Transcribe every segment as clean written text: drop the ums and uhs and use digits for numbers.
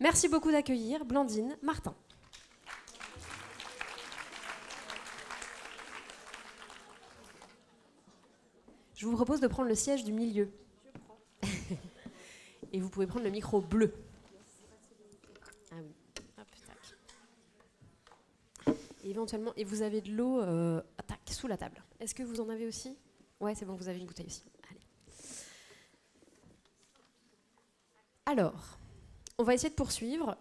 Merci beaucoup d'accueillir Blandine Martin. Je vous propose de prendre le siège du milieu. Et vous pouvez prendre le micro bleu. Ah oui. Hop, tac. Et éventuellement, et vous avez de l'eau tac, sous la table. Est-ce que vous en avez aussi? Ouais, c'est bon, vous avez une bouteille aussi. Allez. Alors, on va essayer de poursuivre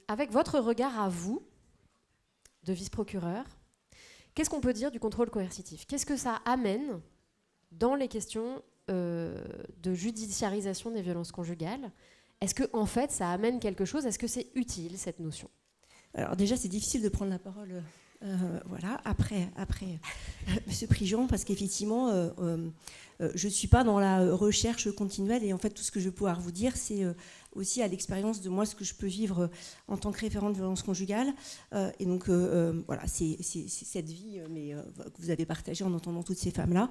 avec votre regard à vous, de vice-procureur. Qu'est-ce qu'on peut dire du contrôle coercitif? Qu'est-ce que ça amène dans les questions de judiciarisation des violences conjugales? Est-ce que en fait, ça amène quelque chose? Est-ce que c'est utile, cette notion? Alors déjà, c'est difficile de prendre la parole voilà, après M. Prigent, parce qu'effectivement, je ne suis pas dans la recherche continuelle, et en fait, tout ce que je vais pouvoir vous dire, c'est aussi à l'expérience de moi, ce que je peux vivre en tant que référente de violence conjugale. Et donc, voilà, c'est cette vie que vous avez partagée en entendant toutes ces femmes-là,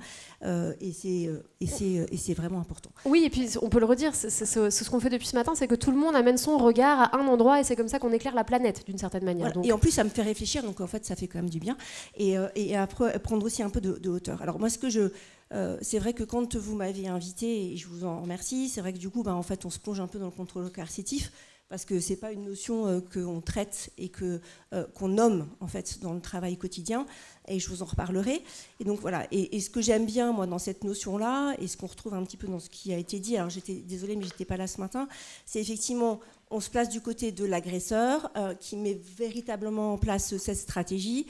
et c'est vraiment important. Oui, et puis on peut le redire, c'est ce qu'on fait depuis ce matin, c'est que tout le monde amène son regard à un endroit, et c'est comme ça qu'on éclaire la planète, d'une certaine manière. Voilà. Donc... Et en plus, ça me fait réfléchir, donc en fait, ça fait quand même du bien, et après, prendre aussi un peu de hauteur. Alors moi, c'est vrai que quand vous m'avez invité, et je vous en remercie, c'est vrai que du coup, en fait, on se plonge un peu dans le contrôle coercitif, parce que c'est pas une notion qu'on traite et qu'on nomme en fait dans le travail quotidien, et je vous en reparlerai. Et donc voilà. Et ce que j'aime bien moi dans cette notion-là, et ce qu'on retrouve un petit peu dans ce qui a été dit, alors j'étais désolée, mais j'étais pas là ce matin, c'est effectivement on se place du côté de l'agresseur qui met véritablement en place cette stratégie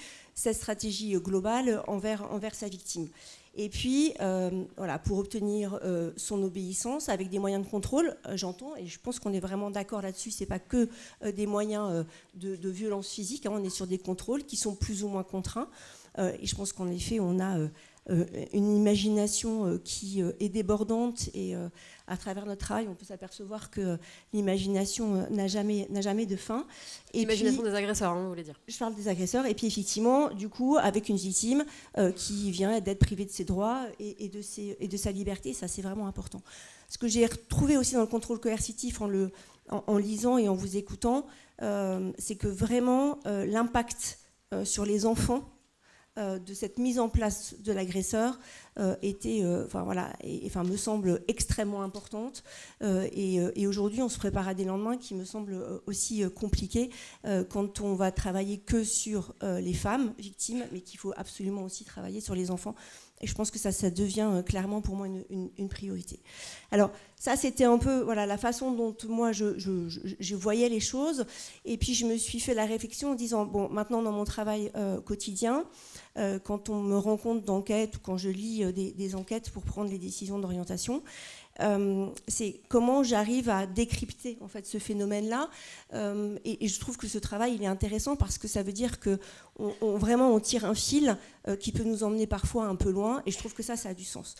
globale envers sa victime. Et puis, voilà, pour obtenir son obéissance avec des moyens de contrôle, j'entends, et je pense qu'on est vraiment d'accord là-dessus, c'est pas que des moyens de violence physique, hein, on est sur des contrôles qui sont plus ou moins contraints, et je pense qu'en effet, on a une imagination qui est débordante, et à travers notre travail, on peut s'apercevoir que l'imagination n'a jamais de fin. L'imagination des agresseurs, hein, vous voulez dire? Je parle des agresseurs, et puis effectivement, du coup, avec une victime qui vient d'être privée de ses droits et de sa liberté, ça c'est vraiment important. Ce que j'ai retrouvé aussi dans le contrôle coercitif en lisant et en vous écoutant, c'est que vraiment l'impact sur les enfants de cette mise en place de l'agresseur me semble extrêmement importante, et aujourd'hui on se prépare à des lendemains qui me semblent aussi compliqués quand on va travailler que sur les femmes victimes, mais qu'il faut absolument aussi travailler sur les enfants, et je pense que ça devient clairement pour moi une priorité. Alors ça c'était un peu la façon dont moi je voyais les choses, et puis je me suis fait la réflexion en disant bon, maintenant dans mon travail quotidien, quand on me rend compte d'enquêtes ou quand je lis des enquêtes pour prendre les décisions d'orientation, c'est comment j'arrive à décrypter en fait ce phénomène-là, et je trouve que ce travail il est intéressant parce que ça veut dire que vraiment on tire un fil qui peut nous emmener parfois un peu loin, et je trouve que ça a du sens.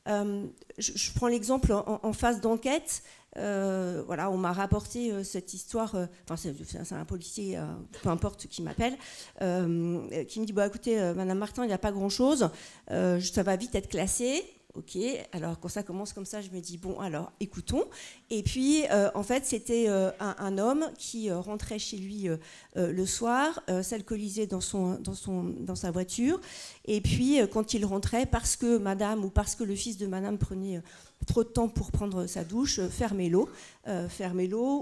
Je prends l'exemple en phase d'enquête. Voilà, on m'a rapporté cette histoire, c'est un policier, peu importe, qui m'appelle, qui me dit écoutez, Madame Martin, il n'y a pas grand-chose, ça va vite être classé. Ok, alors quand ça commence comme ça, je me dis bon, alors écoutons. Et puis en fait, c'était un homme qui rentrait chez lui le soir, s'alcoolisait dans sa voiture. Et puis quand il rentrait, parce que Madame ou parce que le fils de Madame prenait trop de temps pour prendre sa douche, fermer l'eau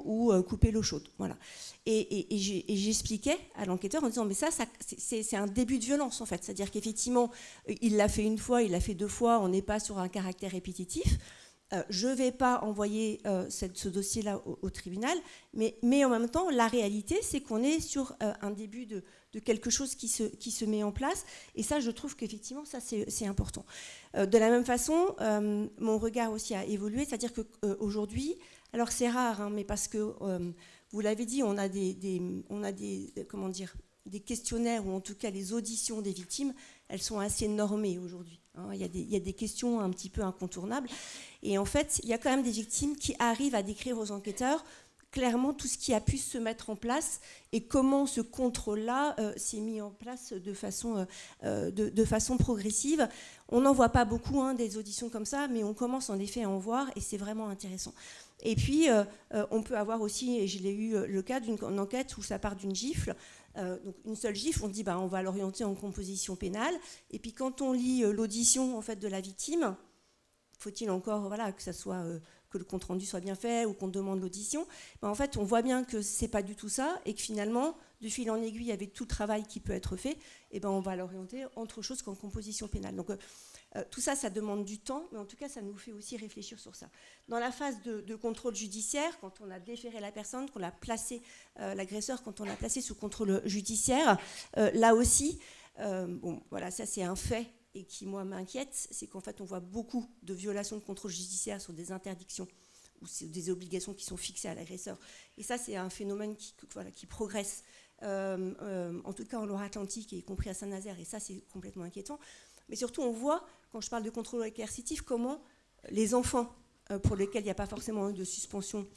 ou couper l'eau chaude. Voilà. Et j'expliquais à l'enquêteur en disant mais ça c'est un début de violence en fait, c'est-à-dire qu'effectivement il l'a fait une fois, il l'a fait deux fois, on n'est pas sur un caractère répétitif. Je ne vais pas envoyer ce dossier-là au tribunal, mais en même temps la réalité c'est qu'on est sur un début de quelque chose qui se met en place, et ça je trouve qu'effectivement ça c'est important. De la même façon, mon regard aussi a évolué, c'est-à-dire qu'aujourd'hui, alors c'est rare, hein, mais parce que vous l'avez dit, on a des questionnaires, ou en tout cas les auditions des victimes, elles sont assez normées aujourd'hui. Hein. Il y a des questions un petit peu incontournables. Et en fait, il y a quand même des victimes qui arrivent à décrire aux enquêteurs clairement tout ce qui a pu se mettre en place et comment ce contrôle-là s'est mis en place de façon progressive. On n'en voit pas beaucoup, hein, des auditions comme ça, mais on commence en effet à en voir, et c'est vraiment intéressant. Et puis, on peut avoir aussi, et je l'ai eu le cas d'une enquête où ça part d'une gifle. Donc une seule gifle, on dit on va l'orienter en composition pénale. Et puis quand on lit l'audition en fait, de la victime, faut-il encore que ça soit que le compte-rendu soit bien fait ou qu'on demande l'audition, en fait, on voit bien que c'est pas du tout ça et que finalement, de fil en aiguille, avec tout le travail qui peut être fait, on va l'orienter autre chose qu'en composition pénale. Donc tout ça, ça demande du temps, mais en tout cas, ça nous fait aussi réfléchir sur ça. Dans la phase de contrôle judiciaire, quand on a déféré la personne, qu'on l'a placé, l'agresseur, quand on l'a placé sous contrôle judiciaire, là aussi, ça c'est un fait et qui, moi, m'inquiète, c'est qu'en fait, on voit beaucoup de violations de contrôle judiciaire sur des interdictions ou des obligations qui sont fixées à l'agresseur. Et ça, c'est un phénomène qui progresse, en tout cas en Loire-Atlantique, et y compris à Saint-Nazaire, et ça, c'est complètement inquiétant. Mais surtout, on voit, quand je parle de contrôle coercitif, comment les enfants, pour lesquels il n'y a pas forcément eu de suspension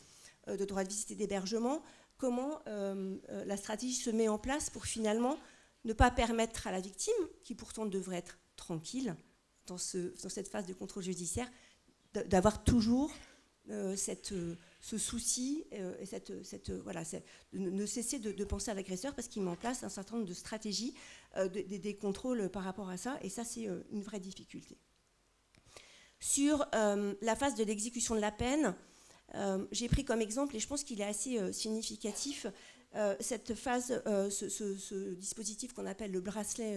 de droit de visite et d'hébergement, comment la stratégie se met en place pour finalement ne pas permettre à la victime, qui pourtant devrait être tranquille dans cette phase de contrôle judiciaire, d'avoir toujours ce souci et de ne cesser de penser à l'agresseur parce qu'il met en place un certain nombre de stratégies, des contrôles par rapport à ça, et ça c'est une vraie difficulté. Sur la phase de l'exécution de la peine, j'ai pris comme exemple, et je pense qu'il est assez significatif, cette phase, ce dispositif qu'on appelle le bracelet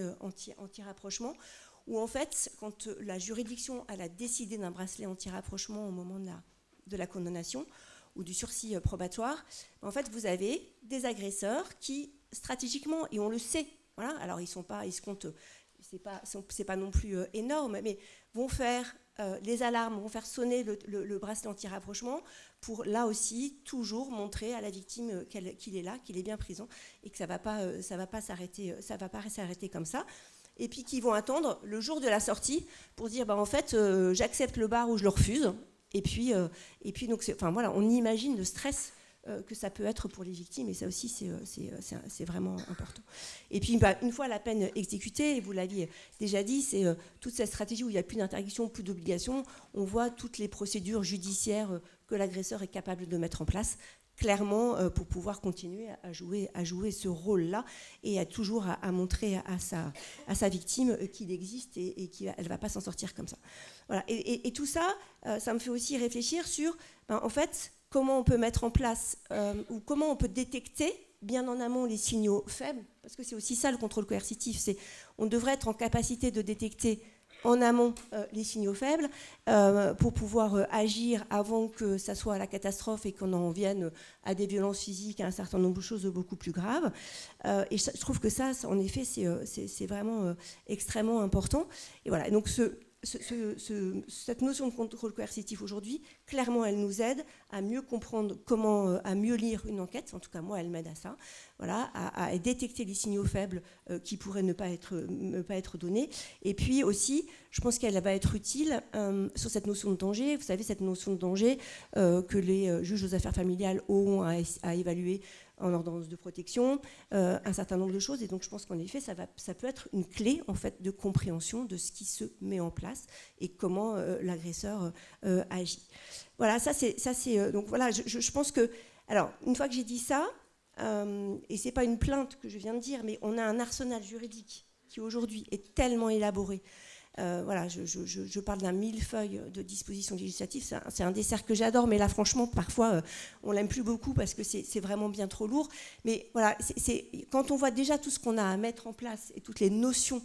anti-rapprochement, où en fait, quand la juridiction elle a décidé d'un bracelet anti-rapprochement au moment de la condamnation ou du sursis probatoire, en fait, vous avez des agresseurs qui, stratégiquement, et on le sait, voilà, alors ils se comptent, c'est pas non plus énorme, mais vont faire les alarmes, vont faire sonner le bracelet anti-rapprochement pour, là aussi, toujours montrer à la victime qu'il est là, qu'il est bien présent et que ça va pas s'arrêter comme ça. Et puis qui vont attendre le jour de la sortie pour dire en fait j'accepte le bar ou je le refuse. Et puis donc on imagine le stress que ça peut être pour les victimes, et ça aussi c'est vraiment important. Et puis une fois la peine exécutée, et vous l'aviez déjà dit, c'est toute cette stratégie où il n'y a plus d'interdiction, plus d'obligation, on voit toutes les procédures judiciaires que l'agresseur est capable de mettre en place, clairement pour pouvoir continuer à jouer ce rôle-là et à toujours à montrer à sa victime qu'il existe et qu'elle ne va pas s'en sortir comme ça. Voilà. Et tout ça, ça me fait aussi réfléchir sur, en fait, comment on peut mettre en place ou comment on peut détecter bien en amont les signaux faibles, parce que c'est aussi ça le contrôle coercitif, on devrait être en capacité de détecter en amont les signaux faibles pour pouvoir agir avant que ça soit la catastrophe et qu'on en vienne à des violences physiques, à un certain nombre de choses beaucoup plus graves. Et je trouve que ça, en effet, c'est vraiment extrêmement important. Et voilà, donc cette notion de contrôle coercitif aujourd'hui, clairement, elle nous aide à mieux comprendre comment, à mieux lire une enquête. En tout cas, moi, elle m'aide à ça. Voilà, à détecter les signaux faibles qui pourraient ne pas être donnés. Et puis aussi, je pense qu'elle va être utile sur cette notion de danger. Vous savez, cette notion de danger que les juges aux affaires familiales auront à évaluer en ordonnance de protection, un certain nombre de choses. Et donc, je pense qu'en effet, ça peut être une clé en fait, de compréhension de ce qui se met en place et comment l'agresseur agit. Voilà, ça c'est donc voilà, je pense que... Alors, une fois que j'ai dit ça, et ce n'est pas une plainte que je viens de dire, mais on a un arsenal juridique qui aujourd'hui est tellement élaboré. Voilà, je parle d'un millefeuille de dispositions législatives, c'est un dessert que j'adore, mais là franchement parfois on l'aime plus beaucoup parce que c'est vraiment bien trop lourd. Mais voilà, quand on voit déjà tout ce qu'on a à mettre en place et toutes les notions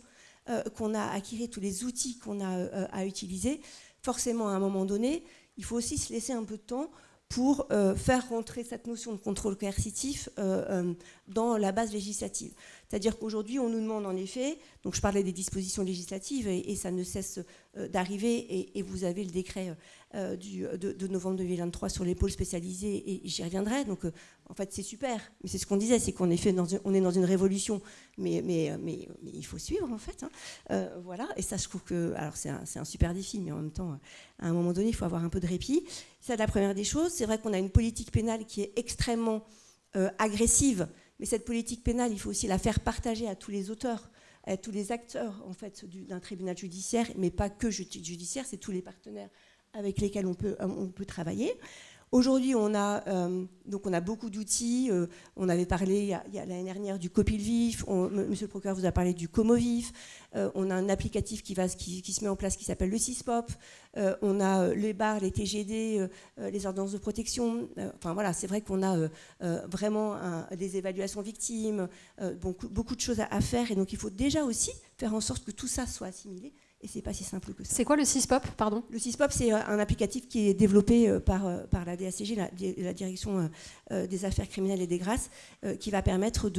qu'on a acquis, tous les outils qu'on a à utiliser, forcément à un moment donné, il faut aussi se laisser un peu de temps pour faire rentrer cette notion de contrôle coercitif dans la base législative. C'est-à-dire qu'aujourd'hui, on nous demande en effet, donc je parlais des dispositions législatives et ça ne cesse d'arriver, et vous avez le décret de novembre 2023 sur les pôles spécialisés, et j'y reviendrai. Donc en fait, c'est super, mais c'est ce qu'on disait, c'est qu'en effet, on est dans une révolution, mais il faut suivre en fait. Voilà, et ça, je trouve que, alors c'est un super défi, mais en même temps, à un moment donné, il faut avoir un peu de répit. C'est la première des choses. C'est vrai qu'on a une politique pénale qui est extrêmement agressive, mais cette politique pénale, il faut aussi la faire partager à tous les auteurs, à tous les acteurs en fait, d'un tribunal judiciaire, mais pas que judiciaire, c'est tous les partenaires avec lesquels on peut travailler. Aujourd'hui, on a beaucoup d'outils. On avait parlé il y a l'année dernière du COPIL-VIF. Monsieur le procureur vous a parlé du COMO-VIF. On a un applicatif qui se met en place qui s'appelle le CISPOP. On a les BAR, les TGD, les ordonnances de protection. Enfin voilà, c'est vrai qu'on a vraiment des évaluations victimes, beaucoup de choses à faire. Et donc il faut déjà aussi faire en sorte que tout ça soit assimilé. Et c'est pas si simple que ça. C'est quoi le CISPOP, pardon ? Le CISPOP, c'est un applicatif qui est développé par la DACG, la Direction des affaires criminelles et des grâces, qui va permettre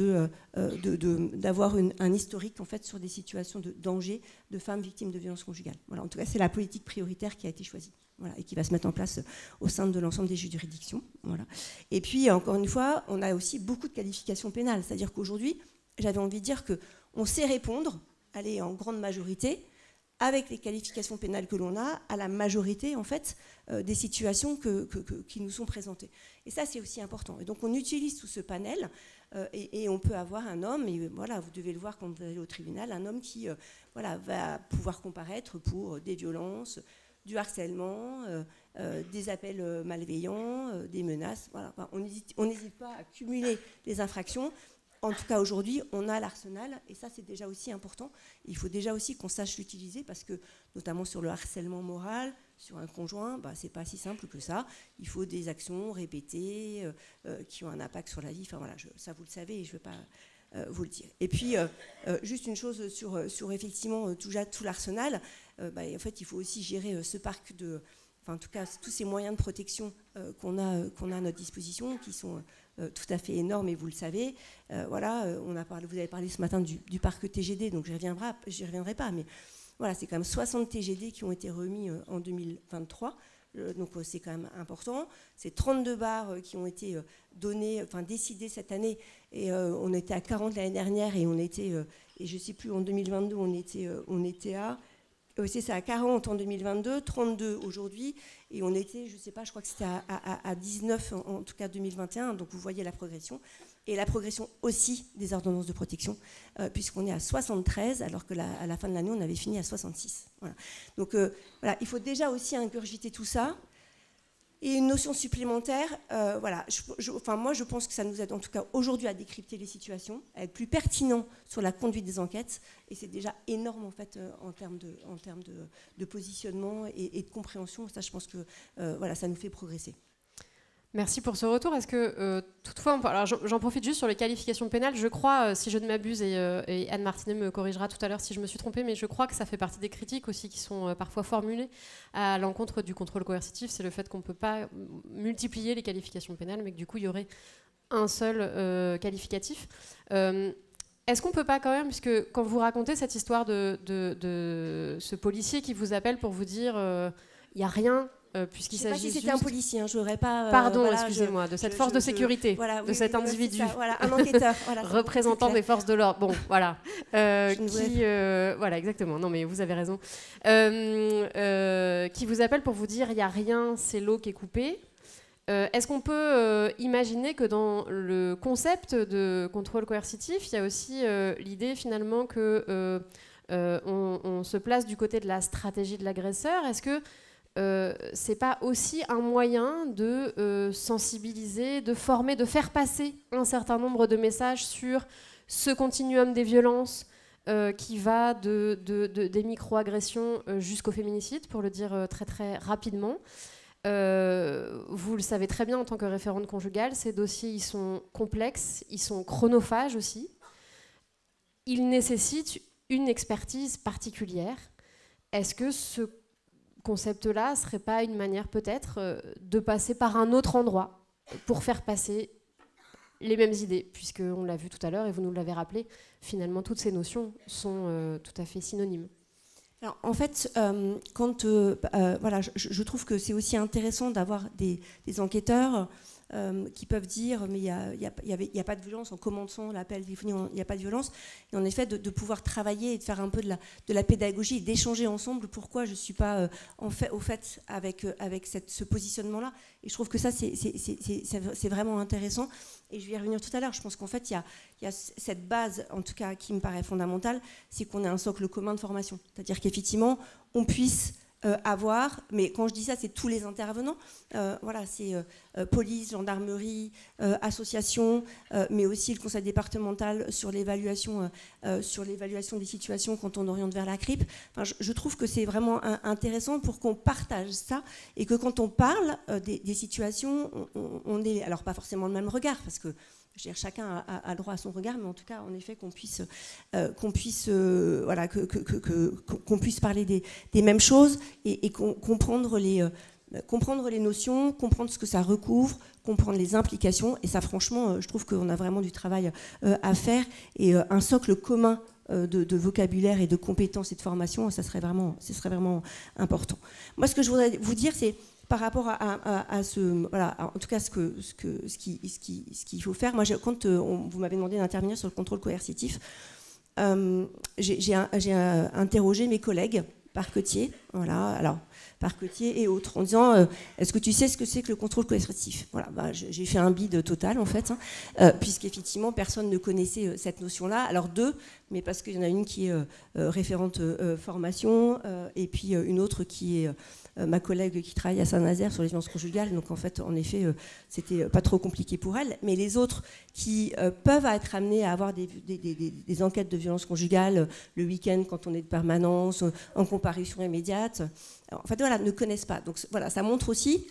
d'avoir un historique en fait, sur des situations de danger de femmes victimes de violences conjugales. Voilà, en tout cas, c'est la politique prioritaire qui a été choisie. Voilà, et qui va se mettre en place au sein de l'ensemble des juridictions. Voilà. Et puis, encore une fois, on a aussi beaucoup de qualifications pénales. C'est-à-dire qu'aujourd'hui, j'avais envie de dire qu'on sait répondre, allez, en grande majorité, avec les qualifications pénales que l'on a, à la majorité en fait, des situations qui nous sont présentées. Et ça, c'est aussi important. Et donc, on utilise tout ce panel et on peut avoir un homme, et voilà, vous devez le voir quand vous allez au tribunal, un homme qui va pouvoir comparaître pour des violences, du harcèlement, des appels malveillants, des menaces. Voilà. Enfin, on n'hésite pas à cumuler les infractions. En tout cas, aujourd'hui, on a l'arsenal, et ça, c'est déjà aussi important. Il faut déjà aussi qu'on sache l'utiliser, parce que, notamment sur le harcèlement moral, sur un conjoint, c'est pas si simple que ça. Il faut des actions répétées qui ont un impact sur la vie. Enfin, voilà, ça, vous le savez, et je ne veux pas vous le dire. Et puis, juste une chose sur effectivement, tout l'arsenal. En fait, il faut aussi gérer ce parc de... Enfin, en tout cas, tous ces moyens de protection qu'on a à notre disposition, qui sont... tout à fait énorme, et vous le savez. Voilà, vous avez parlé ce matin du parc TGD, donc je n'y reviendrai pas, mais voilà, c'est quand même 60 TGD qui ont été remis en 2023, donc c'est quand même important. C'est 32 bars qui ont été décidés cette année, et on était à 40 l'année dernière, et et je ne sais plus, en 2022, on était à... c'est ça, à 40 en 2022, 32 aujourd'hui, et on était, je ne sais pas, je crois que c'était à 19 en tout cas 2021, donc vous voyez la progression, et la progression aussi des ordonnances de protection, puisqu'on est à 73, alors qu'à la fin de l'année, on avait fini à 66. Voilà. Donc voilà, il faut déjà aussi ingurgiter tout ça. Et une notion supplémentaire, voilà, moi je pense que ça nous aide en tout cas aujourd'hui à décrypter les situations, à être plus pertinent sur la conduite des enquêtes, et c'est déjà énorme en fait en termes de positionnement et de compréhension. Ça, je pense que voilà, ça nous fait progresser. Merci pour ce retour. Est-ce que toutefois, alors j'en profite juste sur les qualifications pénales. Je crois, si je ne m'abuse, et Anne Martinet me corrigera tout à l'heure si je me suis trompée, mais je crois que ça fait partie des critiques aussi qui sont parfois formulées à l'encontre du contrôle coercitif. C'est le fait qu'on ne peut pas multiplier les qualifications pénales, mais que du coup, il y aurait un seul qualificatif. Est-ce qu'on ne peut pas quand même, puisque quand vous racontez cette histoire de ce policier qui vous appelle pour vous dire il n'y a rien, puisqu'il s'agit juste... Je ne sais pas si c'était juste... un policier, je n'aurais pas... Pardon, excusez-moi, de cette force de sécurité, voilà, de cet individu, voilà, un enquêteur, voilà, représentant des forces de l'ordre. Bon, voilà, voilà, exactement. Non, mais vous avez raison. Qui vous appelle pour vous dire il n'y a rien, c'est l'eau qui est coupée. Est-ce qu'on peut imaginer que dans le concept de contrôle coercitif, il y a aussi l'idée finalement que on se place du côté de la stratégie de l'agresseur? Est-ce que c'est pas aussi un moyen de sensibiliser, de former, de faire passer un certain nombre de messages sur ce continuum des violences qui va des micro-agressions jusqu'au féminicide, pour le dire très très rapidement. Vous le savez très bien en tant que référente conjugale, ces dossiers ils sont complexes, ils sont chronophages aussi. Ils nécessitent une expertise particulière. Est-ce que ce concept-là serait pas une manière peut-être de passer par un autre endroit pour faire passer les mêmes idées, puisqu'on l'a vu tout à l'heure et vous nous l'avez rappelé, finalement toutes ces notions sont tout à fait synonymes. Alors, en fait, voilà, je trouve que c'est aussi intéressant d'avoir des enquêteurs qui peuvent dire mais il n'y a pas de violence en commençant l'appel téléphonique, il n'y a pas de violence, et en effet de pouvoir travailler et de faire un peu de la pédagogie et d'échanger ensemble pourquoi je ne suis pas au fait avec ce positionnement-là. Et je trouve que ça c'est vraiment intéressant, et je vais y revenir tout à l'heure. Je pense qu'en fait il y a cette base en tout cas qui me paraît fondamentale, c'est qu'on ait un socle commun de formation, c'est-à-dire qu'effectivement on puisse avoir, mais quand je dis ça, c'est tous les intervenants, voilà, c'est police, gendarmerie, association, mais aussi le conseil départemental sur l'évaluation des situations quand on oriente vers la CRIP. Enfin, je trouve que c'est vraiment intéressant pour qu'on partage ça et que quand on parle des situations, on ait, alors pas forcément le même regard, parce que je veux dire, chacun a droit à son regard, mais en tout cas, en effet, qu'on puisse parler des mêmes choses et comprendre les notions, comprendre ce que ça recouvre, comprendre les implications. Et ça, franchement, je trouve qu'on a vraiment du travail à faire. Et un socle commun de vocabulaire et de compétences et de formation, ce serait vraiment important. Moi, ce que je voudrais vous dire, c'est par rapport à ce, voilà, en tout cas ce qu'il faut faire. Moi, quand vous m'avez demandé d'intervenir sur le contrôle coercitif, j'ai interrogé mes collègues parquetiers, voilà, alors parquetiers et autres, en disant est-ce que tu sais ce que c'est que le contrôle coercitif? Voilà, bah, j'ai fait un bide total en fait, puisqu'effectivement personne ne connaissait cette notion-là. Alors deux, mais parce qu'il y en a une qui est référente formation et puis une autre qui est ma collègue qui travaille à Saint-Nazaire sur les violences conjugales. Donc en fait, en effet, c'était pas trop compliqué pour elle. Mais les autres qui peuvent être amenés à avoir des enquêtes de violences conjugales le week-end quand on est de permanence, en comparution immédiate, en fait, voilà, ne connaissent pas. Donc voilà, ça montre aussi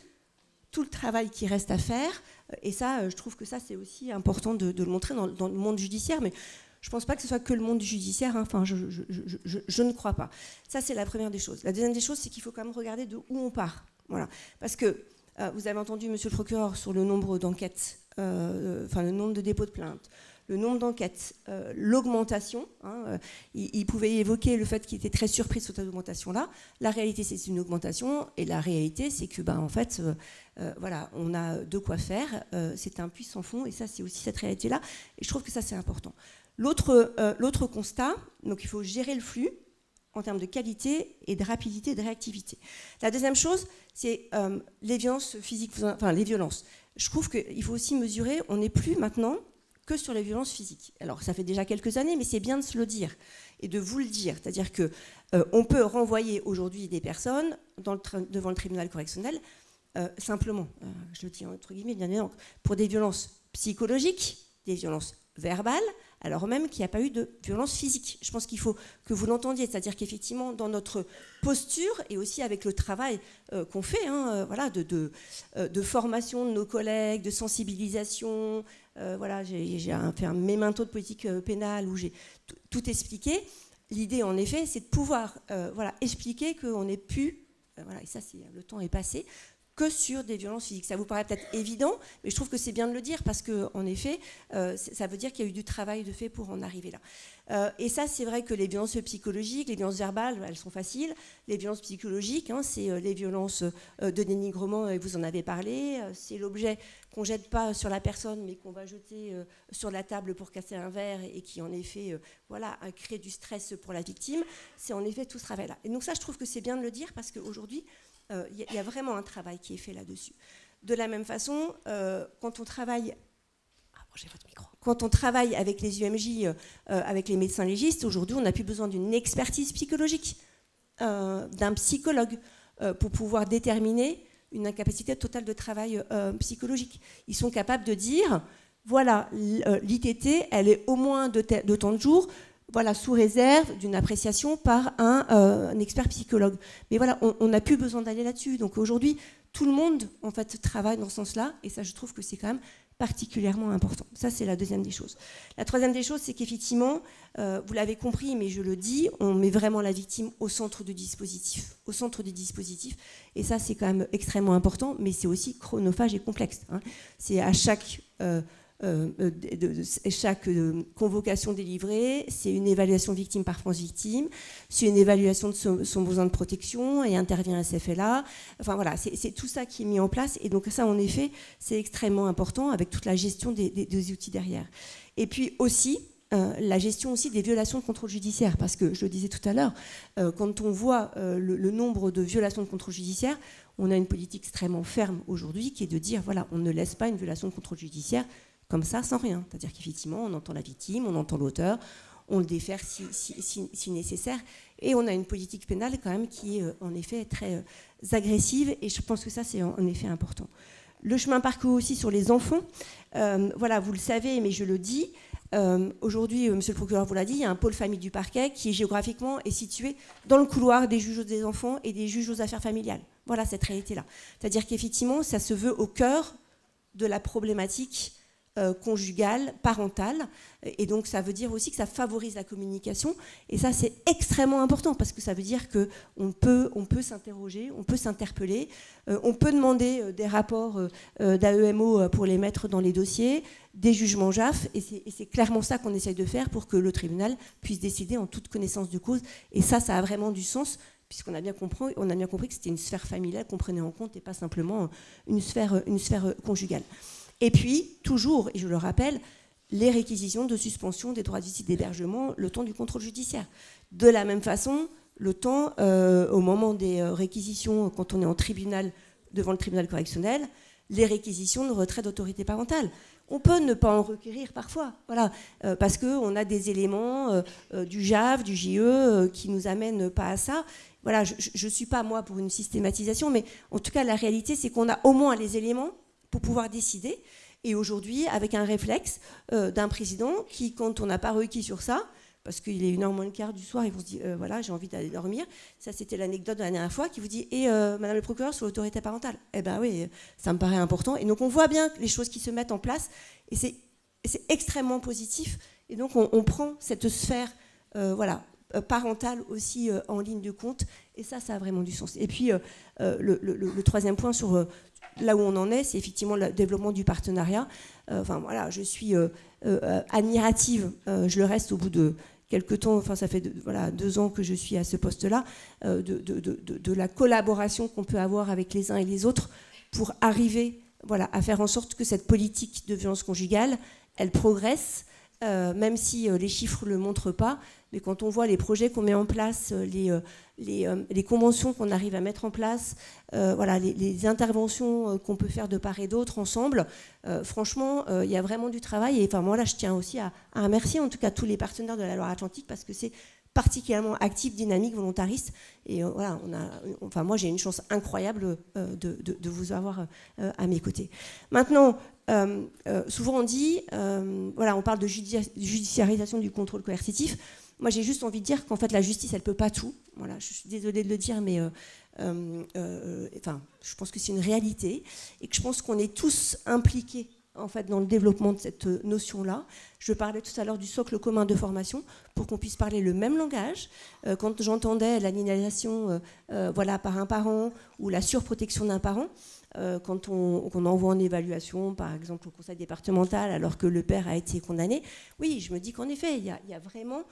tout le travail qui reste à faire. Et ça, je trouve que ça, c'est aussi important de le montrer dans le monde judiciaire. Mais je ne pense pas que ce soit que le monde judiciaire, hein. Enfin, je ne crois pas. Ça, c'est la première des choses. La deuxième des choses, c'est qu'il faut quand même regarder de où on part. Voilà. Parce que vous avez entendu, monsieur le procureur, sur le nombre d'enquêtes, enfin le nombre de dépôts de plainte, le nombre d'enquêtes, l'augmentation. Hein, il pouvait évoquer le fait qu'il était très surpris de cette augmentation-là. La réalité, c'est une augmentation. Et la réalité, c'est que, en fait, voilà, on a de quoi faire. C'est un puits sans fond. Et ça, c'est aussi cette réalité-là. Et je trouve que ça, c'est important. L'autre constat, donc il faut gérer le flux en termes de qualité et de rapidité et de réactivité. La deuxième chose, c'est les violences physiques, enfin les violences. Je trouve qu'il faut aussi mesurer, on n'est plus maintenant que sur les violences physiques. Alors ça fait déjà quelques années, mais c'est bien de se le dire et de vous le dire. C'est-à-dire qu'on peut renvoyer aujourd'hui des personnes devant le tribunal correctionnel simplement, je le dis entre guillemets, bien évidemment, pour des violences psychologiques, des violences verbales, alors même qu'il n'y a pas eu de violence physique. Je pense qu'il faut que vous l'entendiez, c'est-à-dire qu'effectivement, dans notre posture, et aussi avec le travail qu'on fait, hein, voilà, de formation de nos collègues, de sensibilisation, voilà, j'ai fait un mémento de politique pénale où j'ai tout expliqué. L'idée, en effet, c'est de pouvoir voilà, expliquer qu'on n'est plus, voilà, et ça, le temps est passé, que sur des violences physiques. Ça vous paraît peut-être évident, mais je trouve que c'est bien de le dire parce qu'en effet, ça veut dire qu'il y a eu du travail de fait pour en arriver là. Et ça, c'est vrai que les violences psychologiques, les violences verbales, elles sont faciles. Les violences psychologiques, hein, c'est les violences de dénigrement, et vous en avez parlé. C'est l'objet qu'on ne jette pas sur la personne, mais qu'on va jeter sur la table pour casser un verre et qui, en effet, voilà, crée du stress pour la victime. C'est en effet tout ce travail-là. Et donc ça, je trouve que c'est bien de le dire parce qu'aujourd'hui, il y a vraiment un travail qui est fait là-dessus. De la même façon, quand on travaille avec les UMJ, avec les médecins légistes, aujourd'hui, on n'a plus besoin d'une expertise psychologique, d'un psychologue, pour pouvoir déterminer une incapacité totale de travail psychologique. Ils sont capables de dire, voilà, l'ITT, elle est au moins de tant de jours, voilà, sous réserve d'une appréciation par un expert psychologue. Mais voilà, on n'a plus besoin d'aller là-dessus. Donc aujourd'hui, tout le monde, en fait, travaille dans ce sens-là, et ça, je trouve que c'est quand même particulièrement important. Ça, c'est la deuxième des choses. La troisième des choses, c'est qu'effectivement, vous l'avez compris, mais je le dis, on met vraiment la victime au centre du dispositif. Au centre du dispositif. Et ça, c'est quand même extrêmement important, mais c'est aussi chronophage et complexe. Hein. C'est à chaque convocation délivrée, c'est une évaluation victime par France Victime, c'est une évaluation de son besoin de protection et intervient à CFLA. Enfin voilà, c'est tout ça qui est mis en place et donc ça en effet c'est extrêmement important avec toute la gestion des outils derrière. Et puis aussi la gestion aussi des violations de contrôle judiciaire parce que je le disais tout à l'heure, quand on voit le nombre de violations de contrôle judiciaire, on a une politique extrêmement ferme aujourd'hui qui est de dire voilà, on ne laisse pas une violation de contrôle judiciaire comme ça, sans rien. C'est-à-dire qu'effectivement, on entend la victime, on entend l'auteur, on le défère si nécessaire. Et on a une politique pénale quand même qui est en effet très agressive, et je pense que ça c'est en effet important. Le chemin parcouru aussi sur les enfants, voilà, vous le savez, mais je le dis, aujourd'hui, monsieur le procureur vous l'a dit, il y a un pôle famille du parquet qui géographiquement est situé dans le couloir des juges des enfants et des juges aux affaires familiales. Voilà cette réalité-là. C'est-à-dire qu'effectivement, ça se veut au cœur de la problématique conjugale, parentale, et donc ça veut dire aussi que ça favorise la communication, et ça c'est extrêmement important, parce que ça veut dire qu'on peut s'interroger, on peut s'interpeller, on peut demander des rapports d'AEMO pour les mettre dans les dossiers, des jugements JAF, et c'est clairement ça qu'on essaye de faire pour que le tribunal puisse décider en toute connaissance de cause, et ça a vraiment du sens, puisqu'on a bien compris que c'était une sphère familiale qu'on prenait en compte et pas simplement une sphère conjugale. Et puis, toujours, et je le rappelle, les réquisitions de suspension des droits de visite d'hébergement le temps du contrôle judiciaire. De la même façon, le temps, au moment des réquisitions, quand on est en tribunal, devant le tribunal correctionnel, les réquisitions de retrait d'autorité parentale. On peut ne pas en requérir parfois, voilà, parce qu'on a des éléments du JAF, du JE, qui nous amènent pas à ça. Voilà, je ne suis pas, moi, pour une systématisation, mais en tout cas, la réalité, c'est qu'on a au moins les éléments pour pouvoir décider. Et aujourd'hui, avec un réflexe d'un président qui, quand on n'a pas requis sur ça, parce qu'il est 1h moins le quart du soir, il vous dit voilà, j'ai envie d'aller dormir. Ça, c'était l'anecdote de la dernière fois, qui vous dit madame le procureur, sur l'autorité parentale. Eh bien oui, ça me paraît important. Et donc, on voit bien les choses qui se mettent en place. Et c'est extrêmement positif. Et donc, on prend cette sphère voilà, parentale aussi en ligne de compte. Et ça a vraiment du sens. Et puis, le troisième point sur là où on en est, c'est effectivement le développement du partenariat. Enfin, voilà, je suis admirative, je le reste au bout de quelques temps, enfin, ça fait 2 ans que je suis à ce poste-là, de la collaboration qu'on peut avoir avec les uns et les autres pour arriver voilà, à faire en sorte que cette politique de violence conjugale, elle progresse, même si les chiffres ne le montrent pas. Mais quand on voit les projets qu'on met en place, les conventions qu'on arrive à mettre en place, voilà, les interventions qu'on peut faire de part et d'autre ensemble, franchement, il y a vraiment du travail. Et enfin, moi, là, je tiens aussi à remercier en tout cas tous les partenaires de la Loire-Atlantique, parce que c'est particulièrement actif, dynamique, volontariste. Et voilà, enfin, moi, j'ai une chance incroyable de vous avoir à mes côtés. Maintenant, souvent on dit, voilà, on parle de judiciarisation du contrôle coercitif. Moi, j'ai juste envie de dire qu'en fait, la justice, elle ne peut pas tout. Voilà, je suis désolée de le dire, mais enfin, je pense que c'est une réalité et que je pense qu'on est tous impliqués en fait, dans le développement de cette notion-là. Je parlais tout à l'heure du socle commun de formation pour qu'on puisse parler le même langage. Quand j'entendais l'aliénation voilà, par un parent ou la surprotection d'un parent, quand on envoie en évaluation, par exemple, au conseil départemental, alors que le père a été condamné, oui, je me dis qu'en effet, il y a vraiment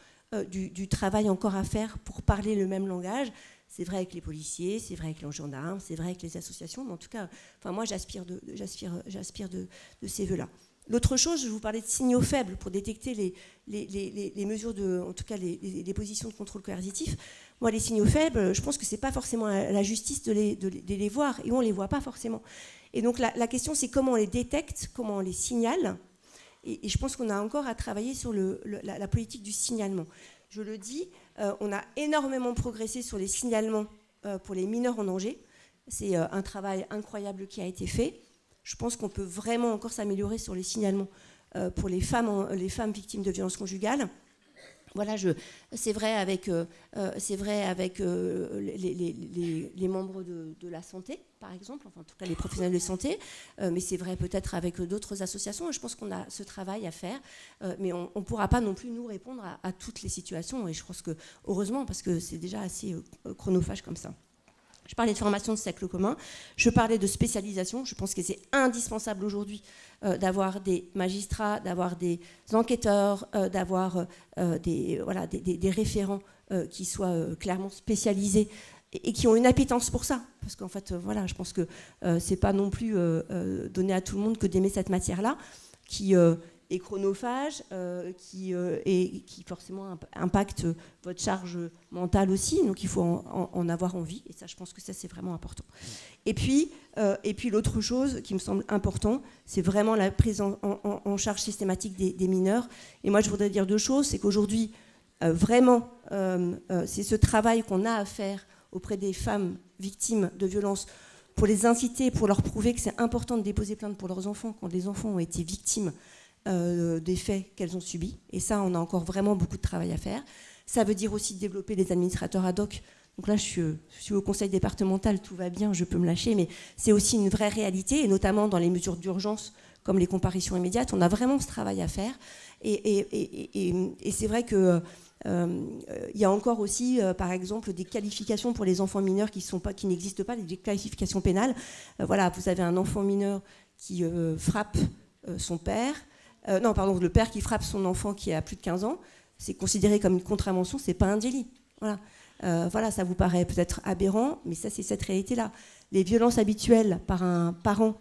du travail encore à faire pour parler le même langage. C'est vrai avec les policiers, c'est vrai avec les gendarmes, c'est vrai avec les associations, mais en tout cas, enfin, moi, j'aspire de ces vœux-là. L'autre chose, je vous parlais de signaux faibles pour détecter les mesures en tout cas les positions de contrôle coercitif. Moi, les signaux faibles, je pense que c'est pas forcément à la justice de les voir, et on les voit pas forcément. Et donc la question, c'est comment on les détecte, comment on les signale. Et je pense qu'on a encore à travailler sur la politique du signalement. Je le dis, on a énormément progressé sur les signalements pour les mineurs en danger. C'est un travail incroyable qui a été fait. Je pense qu'on peut vraiment encore s'améliorer sur les signalements pour les femmes victimes de violences conjugales. Voilà, c'est vrai avec les membres de la santé, par exemple, enfin, en tout cas les professionnels de santé, mais c'est vrai peut-être avec d'autres associations. Je pense qu'on a ce travail à faire, mais on ne pourra pas non plus nous répondre à toutes les situations. Et je pense que, heureusement, parce que c'est déjà assez chronophage comme ça. Je parlais de formation de socle commun, je parlais de spécialisation. Je pense que c'est indispensable aujourd'hui d'avoir des magistrats, d'avoir des enquêteurs, d'avoir des référents qui soient clairement spécialisés et qui ont une appétence pour ça. Parce qu'en fait, voilà, je pense que c'est pas non plus donné à tout le monde que d'aimer cette matière-là, qui est chronophage, qui forcément impacte votre charge mentale aussi, donc il faut en avoir envie, et ça, je pense que ça, c'est vraiment important. Et puis l'autre chose qui me semble important, c'est vraiment la prise en charge systématique des mineurs. Et moi, je voudrais dire 2 choses, c'est qu'aujourd'hui, vraiment, c'est ce travail qu'on a à faire auprès des femmes victimes de violences pour les inciter, pour leur prouver que c'est important de déposer plainte pour leurs enfants quand les enfants ont été victimes des faits qu'elles ont subis. Et ça, on a encore vraiment beaucoup de travail à faire. Ça veut dire aussi développer les administrateurs ad hoc. Donc là, je suis au conseil départemental, tout va bien, je peux me lâcher, mais c'est aussi une vraie réalité, et notamment dans les mesures d'urgence, comme les comparutions immédiates, on a vraiment ce travail à faire. Et c'est vrai que il y a encore aussi, par exemple, des qualifications pour les enfants mineurs qui n'existent pas, des qualifications pénales. Voilà, vous avez un enfant mineur qui frappe son père, le père qui frappe son enfant qui a plus de 15 ans, c'est considéré comme une contravention, c'est pas un délit. Voilà. Voilà, ça vous paraît peut-être aberrant, mais ça, c'est cette réalité-là. Les violences habituelles par un parent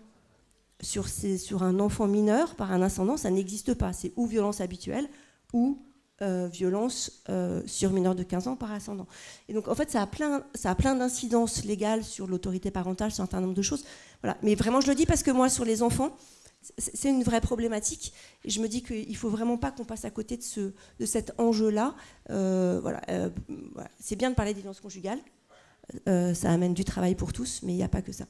sur un enfant mineur, par un ascendant, ça n'existe pas. C'est ou violence habituelle ou violence sur mineur de 15 ans par ascendant. Et donc, en fait, ça a plein d'incidences légales sur l'autorité parentale, sur un certain nombre de choses. Voilà. Mais vraiment, je le dis parce que moi, sur les enfants, c'est une vraie problématique. Et je me dis qu'il ne faut vraiment pas qu'on passe à côté de cet enjeu-là. Voilà. C'est bien de parler des violences conjugales. Ça amène du travail pour tous, mais il n'y a pas que ça.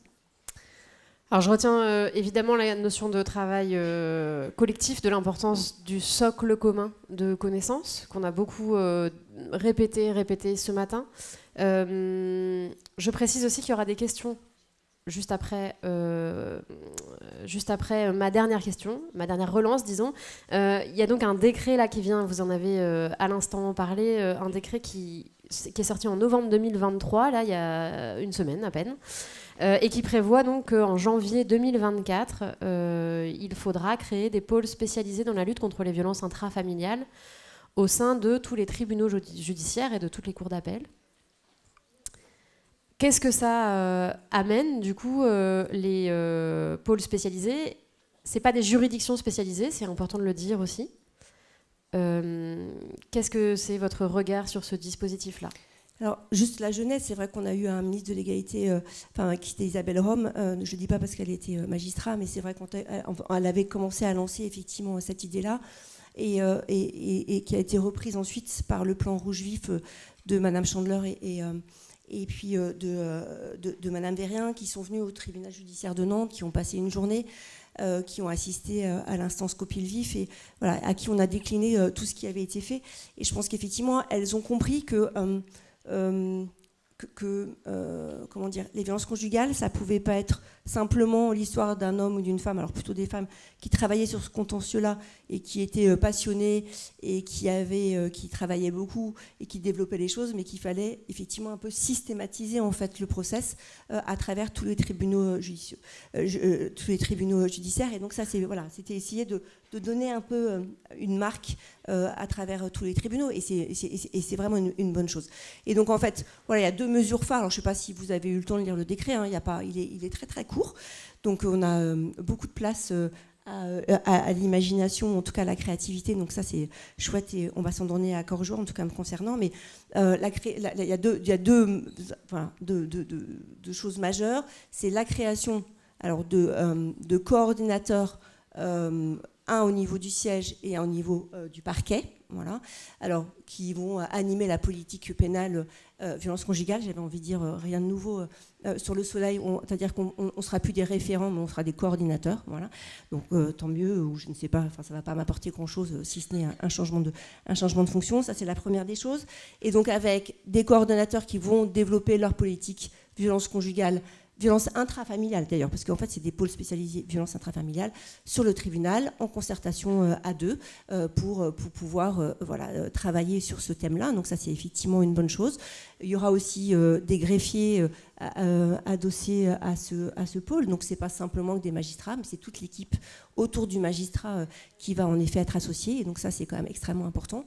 Alors je retiens évidemment la notion de travail collectif, de l'importance du socle commun de connaissances, qu'on a beaucoup répété ce matin. Je précise aussi qu'il y aura des questions juste après ma dernière question, ma dernière relance, disons. Il y a donc un décret là qui vient, vous en avez à l'instant parlé, un décret qui est sorti en novembre 2023, là il y a une semaine à peine, et qui prévoit donc qu'en janvier 2024, il faudra créer des pôles spécialisés dans la lutte contre les violences intrafamiliales au sein de tous les tribunaux judiciaires et de toutes les cours d'appel. Qu'est-ce que ça amène, du coup, les pôles spécialisés? Ce n'est pas des juridictions spécialisées, c'est important de le dire aussi. Qu'est-ce que c'est votre regard sur ce dispositif-là? Alors, juste la jeunesse, c'est vrai qu'on a eu un ministre de l'égalité, qui était Isabelle Rome, je ne dis pas parce qu'elle était magistrat, mais c'est vrai qu'elle avait commencé à lancer effectivement cette idée-là, et qui a été reprise ensuite par le plan Rouge Vif de Madame Chandler et puis de Madame Verrien, qui sont venus au tribunal judiciaire de Nantes, qui ont passé une journée, qui ont assisté à l'instance Copil Vif, et voilà, à qui on a décliné tout ce qui avait été fait. Et je pense qu'effectivement, elles ont compris que comment dire, les violences conjugales, ça pouvait pas être simplement l'histoire d'un homme ou d'une femme, alors plutôt des femmes qui travaillaient sur ce contentieux-là et qui étaient passionnées et qui travaillaient beaucoup et qui développaient les choses, mais qu'il fallait effectivement un peu systématiser en fait le process à travers tous les tribunaux judiciaires. Et donc ça, c'était essayer de donner un peu une marque à travers tous les tribunaux, et c'est vraiment une bonne chose. Et donc en fait, voilà, il y a deux mesures phares. Alors je ne sais pas si vous avez eu le temps de lire le décret, hein, il est très très court. Donc on a beaucoup de place à l'imagination, en tout cas à la créativité. Donc ça c'est chouette, et on va s'en donner à corps joie, en tout cas me concernant. Mais il y a deux choses majeures. C'est la création de coordinateurs, un au niveau du siège et un au niveau du parquet, voilà. Alors, qui vont animer la politique pénale violence conjugale. J'avais envie de dire rien de nouveau sur le soleil, c'est-à-dire qu'on ne sera plus des référents, mais on sera des coordinateurs, voilà. Donc tant mieux, ou je ne sais pas, enfin ça ne va pas m'apporter grand-chose si ce n'est un changement de fonction. Ça, c'est la première des choses. Et donc avec des coordonnateurs qui vont développer leur politique violence conjugale, violence intrafamiliale d'ailleurs, parce qu'en fait c'est des pôles spécialisés violence intrafamiliale sur le tribunal, en concertation à deux, pour pouvoir travailler sur ce thème-là. Donc ça c'est effectivement une bonne chose. Il y aura aussi des greffiers adossés à ce pôle, donc c'est pas simplement que des magistrats, mais c'est toute l'équipe autour du magistrat qui va en effet être associée, et donc ça c'est quand même extrêmement important.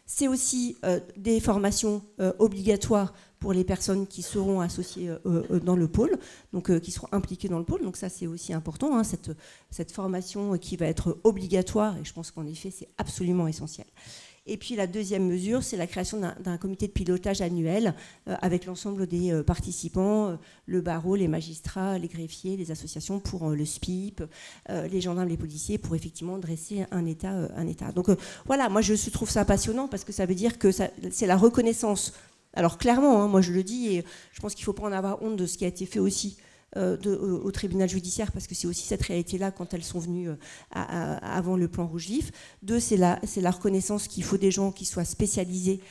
C'est aussi des formations obligatoires pour les personnes qui seront associées dans le pôle, donc qui seront impliquées dans le pôle. Donc ça, c'est aussi important, hein, cette formation qui va être obligatoire, et je pense qu'en effet, c'est absolument essentiel. Et puis la deuxième mesure, c'est la création d'un comité de pilotage annuel avec l'ensemble des participants, le barreau, les magistrats, les greffiers, les associations pour le SPIP, les gendarmes, les policiers, pour effectivement dresser un état. Donc voilà, moi je trouve ça passionnant parce que ça veut dire que c'est la reconnaissance. Alors clairement, moi je le dis, et je pense qu'il ne faut pas en avoir honte de ce qui a été fait aussi au tribunal judiciaire, parce que c'est aussi cette réalité-là quand elles sont venues avant le plan rouge vif. Deux, c'est la reconnaissance qu'il faut des gens qui soient spécialisés,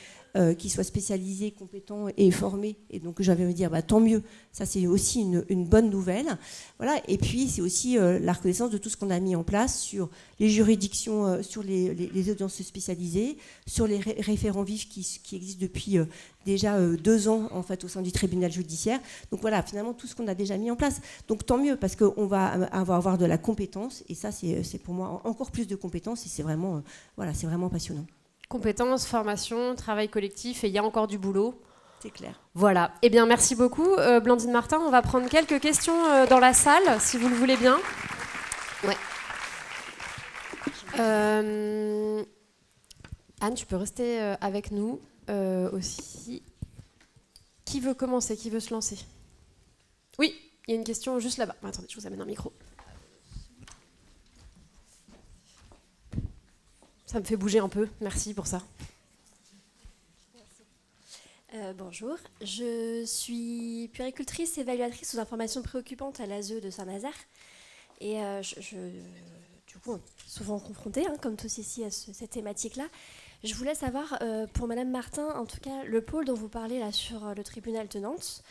compétents et formés. Et donc j'avais me dire, tant mieux, ça c'est aussi une bonne nouvelle. Voilà. Et puis c'est aussi la reconnaissance de tout ce qu'on a mis en place sur les juridictions, sur les audiences spécialisées, sur les référents vifs qui existent depuis déjà 2 ans en fait, au sein du tribunal judiciaire. Donc voilà, finalement tout ce qu'on a déjà mis en place. Donc tant mieux, parce qu'on va avoir de la compétence, et ça c'est pour moi encore plus de compétences, et c'est vraiment passionnant. Compétences, formation, travail collectif, et il y a encore du boulot. C'est clair. Voilà. Eh bien, merci beaucoup, Blandine Martin. On va prendre quelques questions dans la salle, si vous le voulez bien. Ouais. Anne, tu peux rester avec nous aussi. Qui veut commencer? Qui veut se lancer? Oui, il y a une question juste là-bas. Attendez, je vous amène un micro. Ça me fait bouger un peu. Merci pour ça. Bonjour, je suis puéricultrice évaluatrice aux informations préoccupantes à l'ASE de Saint-Nazaire. Et du coup, souvent confrontée, comme tous ici, à cette thématique-là. Je voulais savoir, pour Madame Martin, en tout cas, le pôle dont vous parlez là sur le tribunal de Nantes,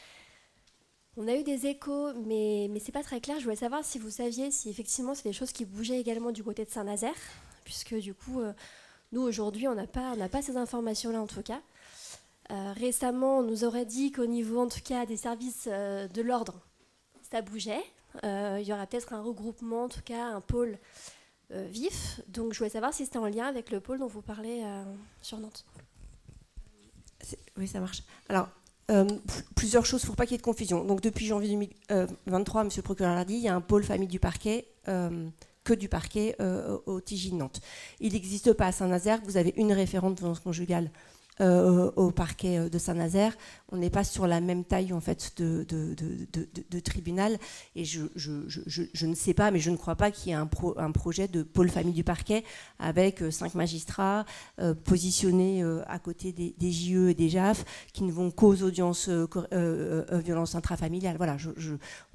on a eu des échos, mais c'est pas très clair. Je voulais savoir si vous saviez si effectivement c'est des choses qui bougeaient également du côté de Saint-Nazaire, puisque du coup, nous aujourd'hui, on n'a pas ces informations-là en tout cas. Récemment, on nous aurait dit qu'au niveau en tout cas des services de l'ordre, ça bougeait. Il y aura peut-être un regroupement, en tout cas un pôle vif. Donc je voulais savoir si c'était en lien avec le pôle dont vous parlez sur Nantes. Oui, ça marche. Alors, plusieurs choses pour pas qu'il y ait de confusion. Donc depuis janvier 2023, M. le procureur l'a dit, il y a un pôle famille du parquet, que du parquet au TJ de Nantes. Il n'existe pas à Saint-Nazaire. Vous avez une référente de violence conjugale au parquet de Saint-Nazaire. On n'est pas sur la même taille en fait de tribunal, et je ne sais pas, mais je ne crois pas qu'il y ait un projet de pôle famille du parquet avec 5 magistrats positionnés à côté des JE et des JAF qui ne vont qu'aux audiences violences intrafamiliales. Voilà,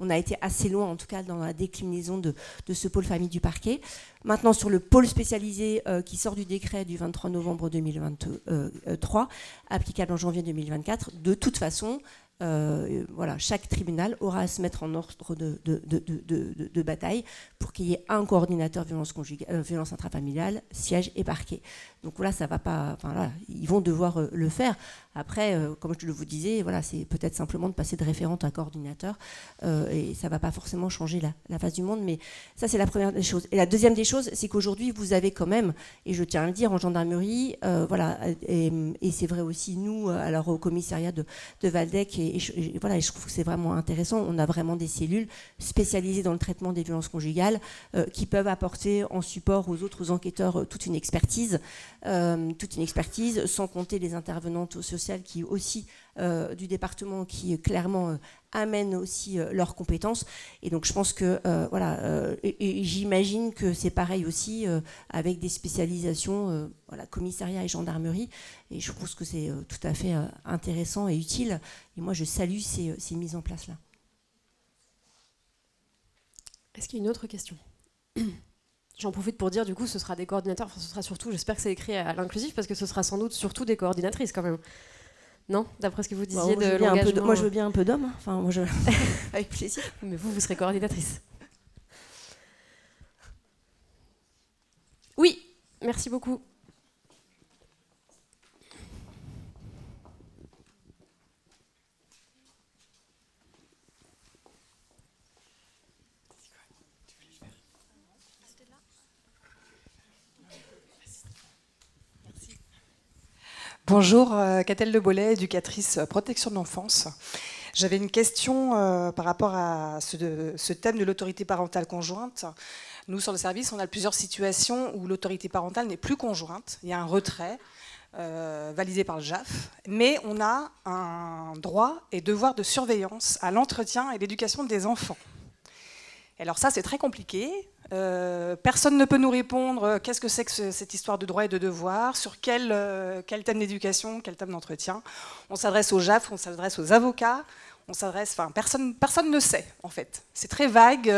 on a été assez loin en tout cas dans la déclinaison de ce pôle famille du parquet. Maintenant, sur le pôle spécialisé qui sort du décret du 23 novembre 2023, applicable en janvier 2024, de toute façon, voilà, chaque tribunal aura à se mettre en ordre de bataille pour qu'il y ait un coordinateur violence intrafamiliale, siège et parquet. Donc voilà, ça va pas. Enfin, voilà, ils vont devoir le faire. Après, comme je vous disais, voilà, c'est peut-être simplement de passer de référente à coordinateur, et ça va pas forcément changer la face du monde. Mais ça, c'est la première des choses. Et la deuxième des choses, c'est qu'aujourd'hui, vous avez quand même, et je tiens à le dire, en gendarmerie, voilà, et c'est vrai aussi nous, alors au commissariat de Valdec, et voilà, et je trouve que c'est vraiment intéressant. On a vraiment des cellules spécialisées dans le traitement des violences conjugales qui peuvent apporter en support aux autres enquêteurs toute une expertise, sans compter les intervenantes sociales qui aussi du département qui clairement amènent aussi leurs compétences. Et donc je pense que voilà, et j'imagine que c'est pareil aussi avec des spécialisations, voilà, commissariat et gendarmerie. Et je pense que c'est tout à fait intéressant et utile. Et moi je salue ces mises en place là. Est-ce qu'il y a une autre question? J'en profite pour dire, du coup, ce sera des coordinateurs, enfin, ce sera surtout, j'espère que c'est écrit à l'inclusif, parce que ce sera sans doute surtout des coordinatrices quand même. Non? D'après ce que vous disiez de l'engagement... Moi, je veux bien un peu d'hommes. Enfin, moi, avec plaisir. Mais vous serez coordinatrice. Oui, merci beaucoup. Bonjour, Catel Le Bollet, éducatrice protection de l'enfance. J'avais une question par rapport à ce thème de l'autorité parentale conjointe. Nous, sur le service, on a plusieurs situations où l'autorité parentale n'est plus conjointe. Il y a un retrait validé par le JAF, mais on a un droit et devoir de surveillance à l'entretien et l'éducation des enfants. Et alors ça, c'est très compliqué. Personne ne peut nous répondre qu'est-ce que c'est que cette histoire de droit et de devoir, sur quel thème d'éducation, quel thème d'entretien. On s'adresse au JAF, on s'adresse aux avocats, personne ne sait, en fait. C'est très vague.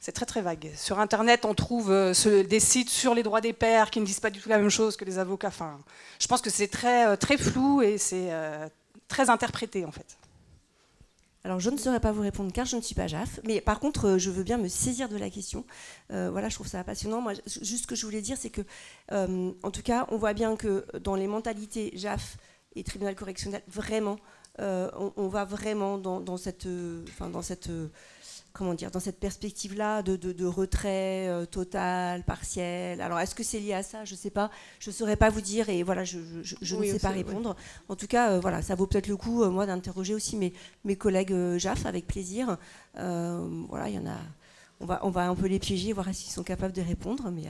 C'est très très vague. Sur Internet, on trouve des sites sur les droits des pères qui ne disent pas du tout la même chose que les avocats. Enfin, je pense que c'est très, très flou et c'est très interprété, en fait. Alors, je ne saurais pas vous répondre car je ne suis pas JAF, mais par contre, je veux bien me saisir de la question. Voilà, je trouve ça passionnant. Moi, juste ce que je voulais dire, c'est que, en tout cas, on voit bien que dans les mentalités JAF et tribunal correctionnel, vraiment, on va vraiment dans cette comment dire, dans cette perspective-là de retrait total, partiel. Alors, est-ce que c'est lié à ça? Je ne sais pas. Je ne saurais pas vous dire et voilà, je ne sais pas répondre. Ouais. En tout cas, voilà, ça vaut peut-être le coup, moi, d'interroger aussi mes collègues JAF avec plaisir. Voilà, il y en a... On va un peu les piéger, voir s'ils sont capables de répondre. Mais,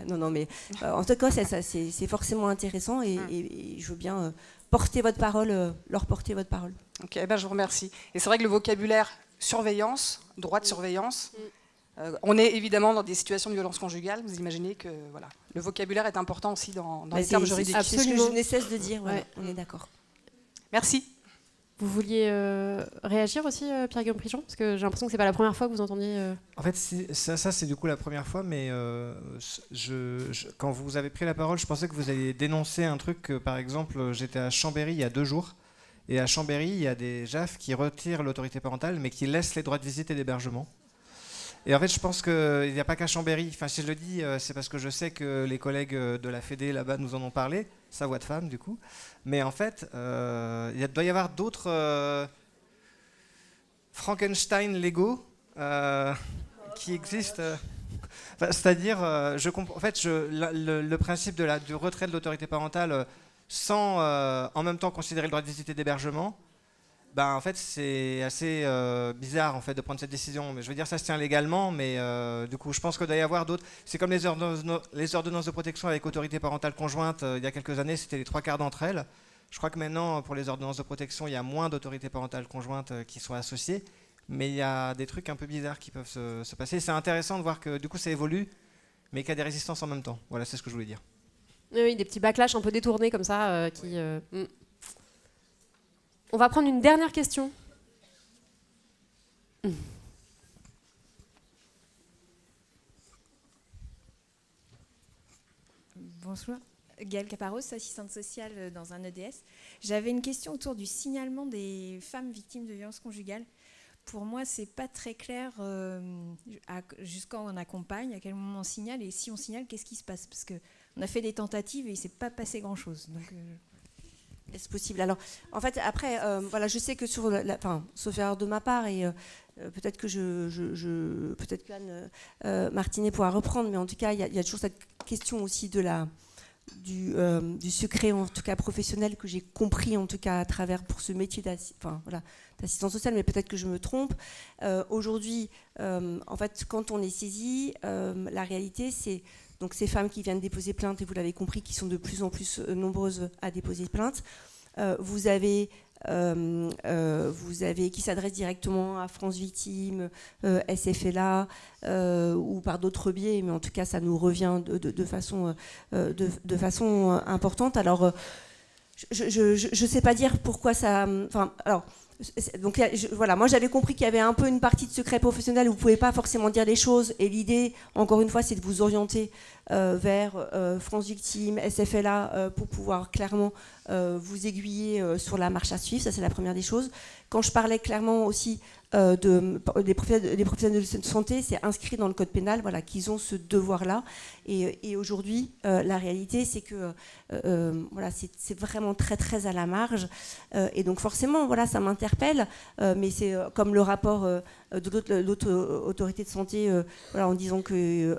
en tout cas, c'est forcément intéressant et je veux bien porter votre parole, leur porter votre parole. Ok, ben je vous remercie. Et c'est vrai que le vocabulaire surveillance, droit de surveillance, on est évidemment dans des situations de violence conjugale. Vous imaginez que voilà, le vocabulaire est important aussi dans les termes juridiques. C'est ce que je ne cesse de dire. Ouais. On est d'accord. Merci. Vous vouliez réagir aussi, Pierre-Guillaume Prichon? Parce que j'ai l'impression que ce n'est pas la première fois que vous entendiez... En fait, ça c'est du coup la première fois, mais quand vous avez pris la parole, je pensais que vous alliez dénoncer un truc que, par exemple, j'étais à Chambéry il y a 2 jours, et à Chambéry, il y a des JAF qui retirent l'autorité parentale, mais qui laissent les droits de visite et d'hébergement. Et en fait, je pense qu'il n'y a pas qu'à Chambéry. Enfin, si je le dis, c'est parce que je sais que les collègues de la Fédé là-bas nous en ont parlé, sa voix de femme du coup. Mais en fait, il doit y avoir d'autres Frankenstein légaux qui existent. C'est-à-dire, en fait, le principe du retrait de l'autorité parentale sans en même temps considérer le droit de visite et d'hébergement. Ben, en fait, c'est assez bizarre en fait, de prendre cette décision. Mais je veux dire, ça se tient légalement, mais du coup, je pense qu'il doit y avoir d'autres. C'est comme les ordonnances de protection avec autorité parentale conjointe. Il y a quelques années, c'était les 3/4 d'entre elles. Je crois que maintenant, pour les ordonnances de protection, il y a moins d'autorité parentale conjointe qui sont associées. Mais il y a des trucs un peu bizarres qui peuvent se passer. C'est intéressant de voir que du coup, ça évolue, mais qu'il y a des résistances en même temps. Voilà, c'est ce que je voulais dire. Oui, des petits backlash un peu détournés comme ça qui... On va prendre une dernière question. Bonsoir, Gaëlle Caparros, assistante sociale dans un EDS. J'avais une question autour du signalement des femmes victimes de violences conjugales. Pour moi, c'est pas très clair jusqu'à on accompagne, à quel moment on signale, et si on signale, qu'est-ce qui se passe? Parce qu'on a fait des tentatives et il ne s'est pas passé grand-chose. Donc, est-ce possible? Alors, en fait, après, voilà, je sais que sur, sauf erreur de ma part, et peut-être que peut-être qu'Anne Martinet pourra reprendre, mais en tout cas, il y a toujours cette question aussi du secret, en tout cas professionnel, que j'ai compris, en tout cas, à travers pour ce métier d'assistance sociale, mais peut-être que je me trompe. Aujourd'hui, en fait, quand on est saisi, la réalité, c'est donc ces femmes qui viennent déposer plainte, et vous l'avez compris, qui sont de plus en plus nombreuses à déposer plainte. Vous avez qui s'adressent directement à France Victimes, SFLA, ou par d'autres biais, mais en tout cas, ça nous revient de façon importante. Alors, je ne sais pas dire pourquoi ça... Donc voilà, moi j'avais compris qu'il y avait un peu une partie de secret professionnel où vous ne pouvez pas forcément dire les choses, et l'idée, encore une fois, c'est de vous orienter vers France Victimes, SFLA, pour pouvoir clairement vous aiguiller sur la marche à suivre. Ça, c'est la première des choses. Quand je parlais clairement aussi des professionnels de santé, c'est inscrit dans le code pénal, voilà, qu'ils ont ce devoir-là. Et aujourd'hui, la réalité, c'est que voilà, c'est vraiment très très à la marge. Et donc forcément, voilà, ça m'interpelle. Mais c'est comme le rapport de l'autre autorité de santé, voilà, en disant qu'il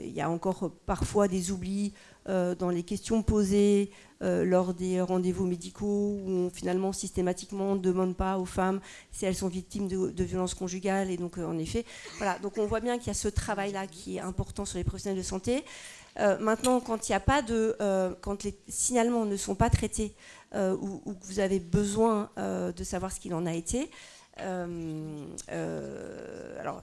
y a encore parfois des oublis dans les questions posées lors des rendez-vous médicaux, où on, finalement systématiquement ne demande pas aux femmes si elles sont victimes de violences conjugales. Et donc en effet, voilà, donc on voit bien qu'il y a ce travail-là qui est important sur les professionnels de santé. Maintenant, quand il n'y a pas quand les signalements ne sont pas traités ou que vous avez besoin de savoir ce qu'il en a été, alors,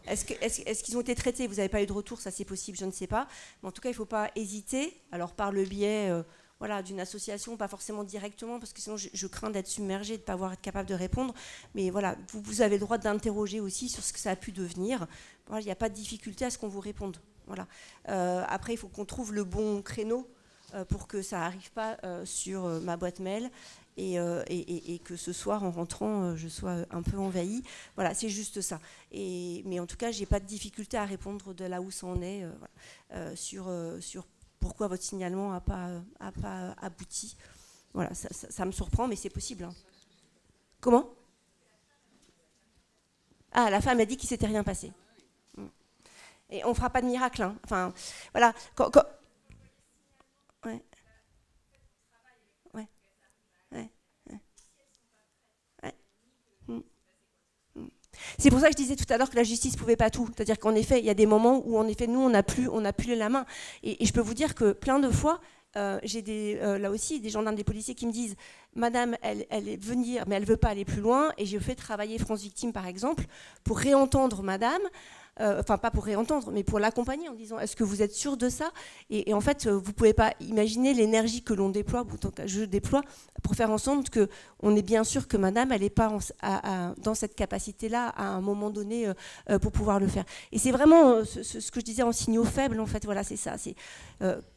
est-ce qu'ils ont été traités? Vous n'avez pas eu de retour, ça c'est possible, je ne sais pas. Mais en tout cas, il ne faut pas hésiter. Alors, par le biais voilà, d'une association, pas forcément directement, parce que sinon je crains d'être submergée, de ne pas être capable de répondre. Mais voilà, vous avez le droit d'interroger aussi sur ce que ça a pu devenir. Voilà, il n'y a pas de difficulté à ce qu'on vous réponde. Voilà. Après, il faut qu'on trouve le bon créneau pour que ça n'arrive pas sur ma boîte mail. Et que ce soir, en rentrant, je sois un peu envahie. Voilà, c'est juste ça. Mais en tout cas, je n'ai pas de difficulté à répondre de là où ça en est sur pourquoi votre signalement n'a pas abouti. Voilà, ça me surprend, mais c'est possible. Hein. Comment? Ah, la femme a dit qu'il ne s'était rien passé. Et on ne fera pas de miracle. Hein. Enfin, voilà. Ouais. C'est pour ça que je disais tout à l'heure que la justice ne pouvait pas tout. C'est-à-dire qu'en effet, il y a des moments où en effet, nous, on n'a plus la main. Et je peux vous dire que plein de fois, j'ai là aussi des gendarmes, des policiers qui me disent « Madame, elle est venir, mais elle ne veut pas aller plus loin. » Et je fais travailler France Victime, par exemple, pour réentendre Madame. Enfin, pas pour réentendre, mais pour l'accompagner en disant est-ce que vous êtes sûr de ça? Et en fait, vous ne pouvez pas imaginer l'énergie que l'on déploie, ou en tout cas je déploie, pour faire en sorte qu'on est bien sûr que madame, elle n'est pas dans cette capacité-là à un moment donné pour pouvoir le faire. Et c'est vraiment ce que je disais en signaux faibles, en fait, voilà, c'est ça. C'est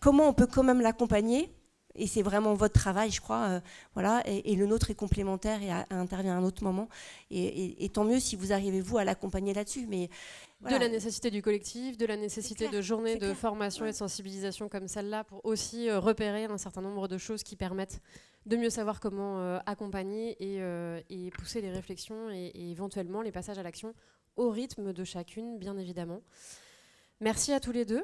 comment on peut quand même l'accompagner. Et c'est vraiment votre travail, je crois, voilà, et le nôtre est complémentaire et intervient à un autre moment. Et tant mieux si vous arrivez, vous, à l'accompagner là-dessus. Mais voilà. De la nécessité du collectif, de la nécessité de journées de formation et de sensibilisation comme celle-là pour aussi repérer un certain nombre de choses qui permettent de mieux savoir comment accompagner et pousser les réflexions et éventuellement les passages à l'action au rythme de chacune, bien évidemment. Merci à tous les deux.